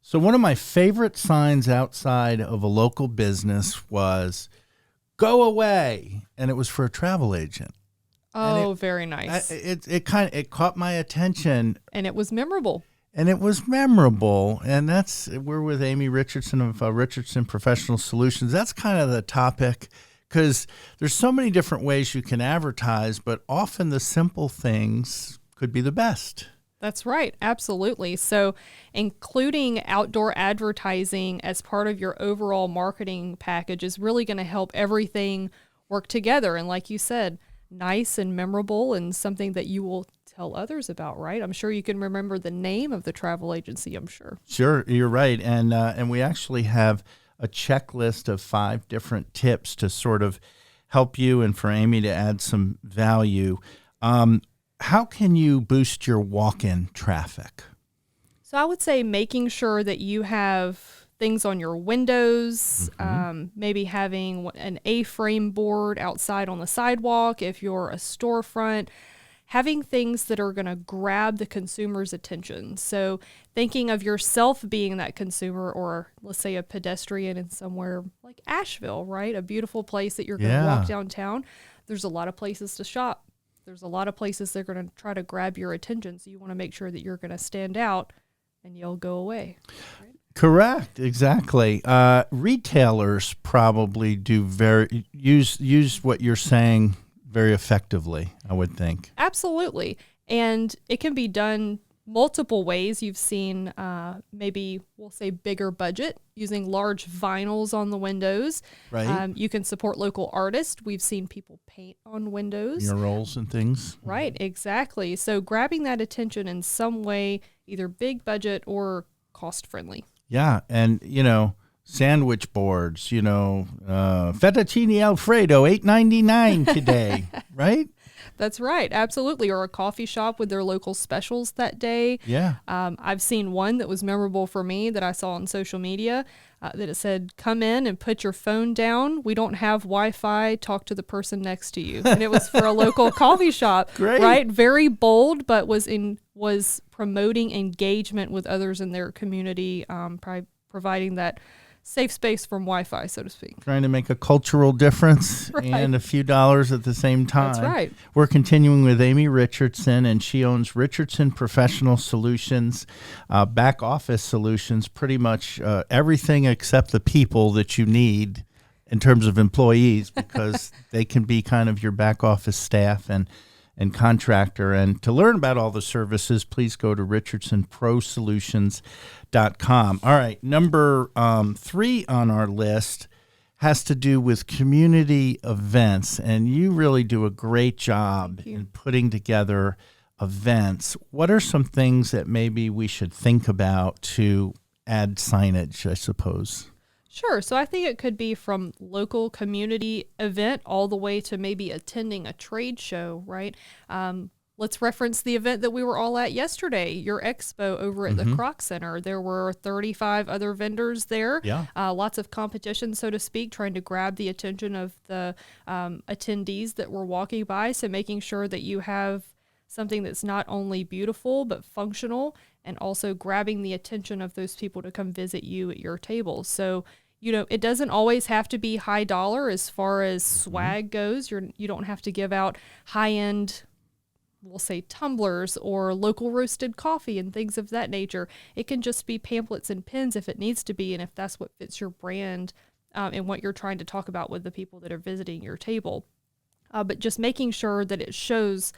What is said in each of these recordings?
So one of my favorite signs outside of a local business was "Go away," and it was for a travel agent. Oh, very nice. It caught my attention, and it was memorable. and we're with Amy Richardson of Richardson Professional Solutions. That's kind of the topic, because there's so many different ways you can advertise, but often the simple things could be the best. That's right. Absolutely. So including outdoor advertising as part of your overall marketing package is really going to help everything work together. And like you said, nice and memorable, and something that you will tell others about, right? I'm sure you can remember the name of the travel agency, I'm sure. Sure, you're right. And we actually have a checklist of 5 different tips to sort of help you and for Amy to add some value. How can you boost your walk-in traffic? So I would say making sure that you have things on your windows, maybe having an A-frame board outside on the sidewalk if you're a storefront, having things that are going to grab the consumer's attention. So thinking of yourself being that consumer, or let's say a pedestrian in somewhere like Asheville, right? A beautiful place that you're going to walk downtown. There's a lot of places to shop. There's a lot of places they're going to try to grab your attention. So you want to make sure that you're going to stand out and you'll go away. Right? Correct. Exactly. Retailers probably do use what you're saying very effectively, I would think. Absolutely. And it can be done multiple ways. You've seen maybe we'll say bigger budget using large vinyls on the windows. Right. You can support local artists. We've seen people paint on windows. Murals and things. Right, exactly. So grabbing that attention in some way, either big budget or cost friendly. Yeah. And, sandwich boards, fettuccine Alfredo, $8.99 today, right? That's right. Absolutely. Or a coffee shop with their local specials that day. Yeah. I've seen one that was memorable for me that I saw on social media that it said, "Come in and put your phone down. We don't have Wi-Fi. Talk to the person next to you." And it was for a local coffee shop. Great. Right? Very bold, but was promoting engagement with others in their community, providing that safe space from Wi-Fi, so to speak. Trying to make a cultural difference Right. and a few dollars at the same time. That's right. We're continuing with Amy Richardson, and she owns Richardson Professional Solutions, back office solutions, pretty much everything except the people that you need in terms of employees, because they can be kind of your back office staff and contractor. And to learn about all the services, please go to richardsonprosolutions.com. All right, number 3 on our list has to do with community events, and you really do a great job in putting together events. What are some things that maybe we should think about to add signage, I suppose? Sure. So I think it could be from local community event all the way to maybe attending a trade show, right? Let's reference the event that we were all at yesterday, your expo over at the Kroc Center. There were 35 other vendors there. Yeah. Lots of competition, so to speak, trying to grab the attention of the attendees that were walking by. So making sure that you have something that's not only beautiful but functional, and also grabbing the attention of those people to come visit you at your table. So it doesn't always have to be high dollar as far as swag goes. You don't have to give out high-end, we'll say, tumblers or local roasted coffee and things of that nature. It can just be pamphlets and pins if it needs to be, and if that's what fits your brand and what you're trying to talk about with the people that are visiting your table. But just making sure that it shows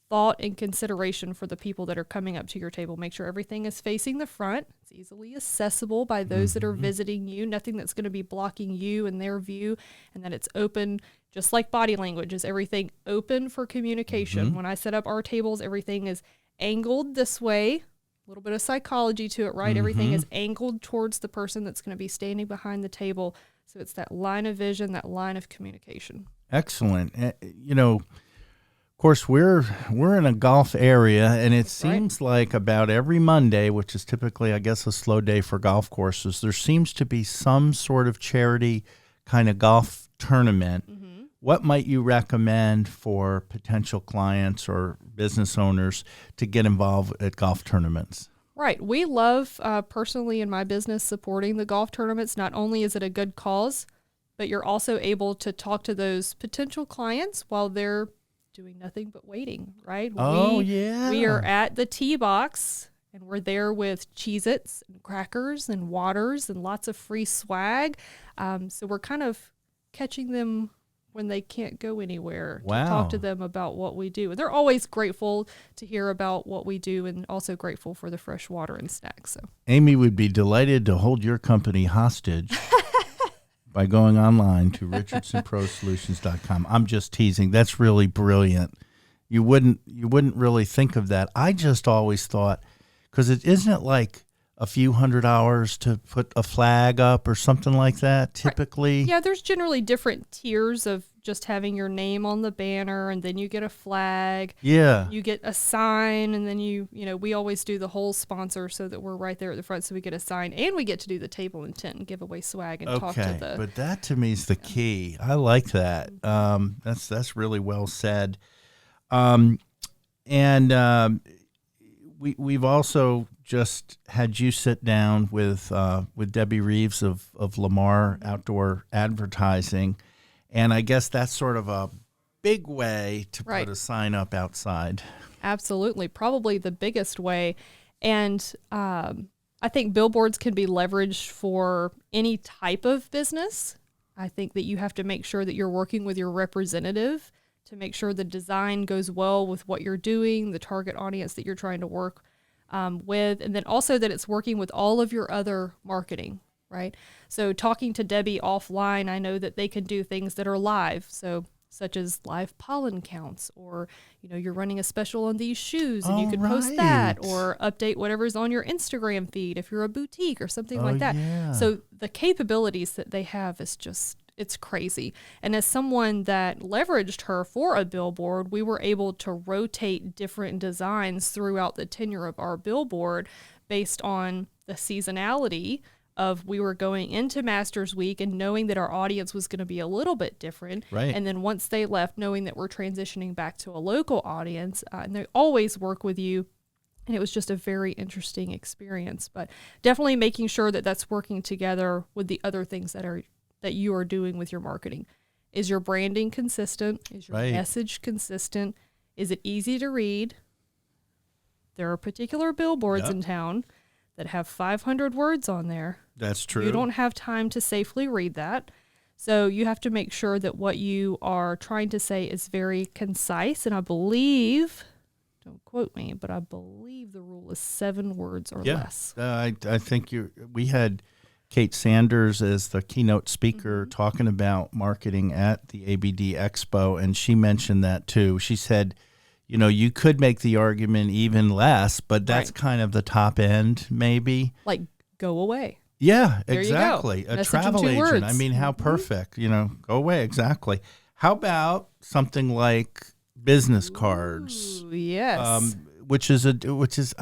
thought and consideration for the people that are coming up to your table. Make sure everything is facing the front. It's easily accessible by those that are visiting you. Nothing that's going to be blocking you and their view, and that it's open, just like body language. Is everything open for communication? When I set up our tables, everything is angled this way. A little bit of psychology to it, right? Everything is angled towards the person that's going to be standing behind the table. So it's that line of vision, that line of communication. Excellent. Of course, we're in a golf area, and it seems like about every Monday, which is typically, I guess, a slow day for golf courses, there seems to be some sort of charity kind of golf tournament. What might you recommend for potential clients or business owners to get involved at golf tournaments? Right. We love, personally in my business, supporting the golf tournaments. Not only is it a good cause, but you're also able to talk to those potential clients while they're doing nothing but waiting, right? Oh, We are yeah. at the tee box and we're there with Cheez-Its and crackers and waters and lots of free swag. So we're kind of catching them when they can't go anywhere to talk to Wow. them about what we do. And they're always grateful to hear about what we do and also grateful for the fresh water and snacks. So Amy would be delighted to hold your company hostage by going online to richardsonprosolutions.com. I'm just teasing. That's really brilliant. You wouldn't really think of that. I just always thought, because isn't it like a few $100 to put a flag up or something like that typically? yeah, there's generally different tiers of just having your name on the banner, and then you get a flag. Yeah. You get a sign, and then we always do the whole sponsor so that we're right there at the front, so we get a sign, and we get to do the table and tent and give away swag and talk to Okay, the. but that to me is the key. I like that. That's really well said. And we've also just had you sit down with Debbie Reeves of Lamar Outdoor Advertising, and I guess that's sort of a big way to Right. put a sign up outside. Absolutely, probably the biggest way. And I think billboards can be leveraged for any type of business. I think that you have to make sure that you're working with your representative to make sure the design goes well with what you're doing, the target audience that you're trying to work with, and then also that it's working with all of your other marketing, right? So talking to Debbie offline, I know that they can do things that are live. So such as live pollen counts, or you're running a special on these shoes and you could post that, right. or update whatever's on your Instagram feed if you're a boutique or something Oh, like that. yeah. So the capabilities that they have is just, it's crazy. And as someone that leveraged her for a billboard, we were able to rotate different designs throughout the tenure of our billboard based on the seasonality of, we were going into Masters Week and knowing that our audience was going to be a little bit different. Right. And then once they left, knowing that we're transitioning back to a local audience, and they always work with you. And it was just a very interesting experience, but definitely making sure that that's working together with the other things that you are doing with your marketing. Is your branding consistent? Is your Right. message consistent? Is it easy to read? There are particular billboards Yep. in town that have 500 words on there. That's true. You don't have time to safely read that. So you have to make sure that what you are trying to say is very concise. And I believe, don't quote me, but I believe the rule is 7 words or less. I think we had Kate Sanders as the keynote speaker talking about marketing at the ABD Expo, and she mentioned that too. She said, you could make the argument even less, but that's Right. kind of the top end, maybe. Like, go away. Yeah, There you go. exactly. A Message in travel 2 agent. words. I mean, how perfect, go away. Exactly. How about something like business cards? Ooh, yes. Which is I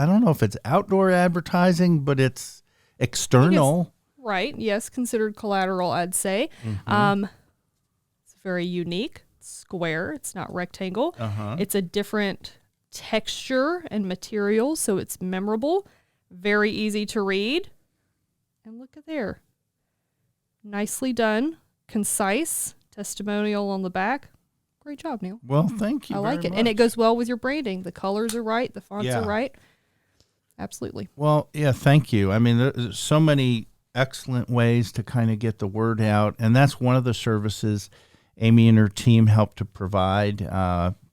don't know if it's outdoor advertising, but it's external. Right. Yes. Considered collateral, I'd say. It's very unique. It's square. It's not rectangle. It's a different texture and material, so it's memorable. Very easy to read. And look at there. Nicely done. Concise. Testimonial on the back. Great job, Neil. Well, thank you. I like very it. And it much. goes well with your branding. The colors are right. The fonts Yeah. are right. Absolutely. Well, yeah, thank you. I mean, there's so many excellent ways to kind of get the word out, and that's one of the services Amy and her team help to provide.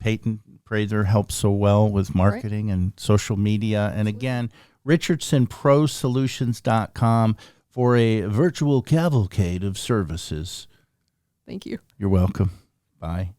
Peyton Prather helps so well with marketing and social media. And again, richardsonprosolutions.com for a virtual cavalcade of services. Thank you. You're welcome. Bye.